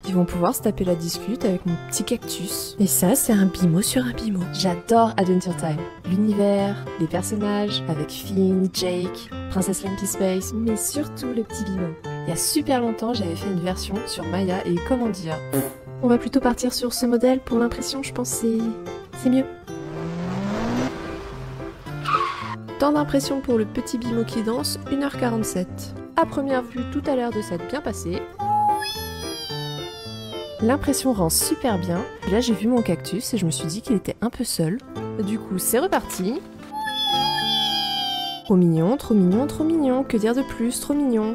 Ils vont pouvoir se taper la discute avec mon petit cactus. Et ça, c'est un bimo sur un bimo. J'adore Adventure Time. L'univers, les personnages, avec Finn, Jake, Princesse Lumpy Space, mais surtout le petit bimo. Il y a super longtemps, j'avais fait une version sur Maya et comment dire, on va plutôt partir sur ce modèle pour l'impression, je pense c'est mieux. Temps d'impression pour le petit bimo qui danse, 1h47. À première vue, tout a l'air de s'être bien passé. L'impression rend super bien. Et là, j'ai vu mon cactus et je me suis dit qu'il était un peu seul. Du coup, c'est reparti. Trop mignon, trop mignon, trop mignon. Que dire de plus, trop mignon.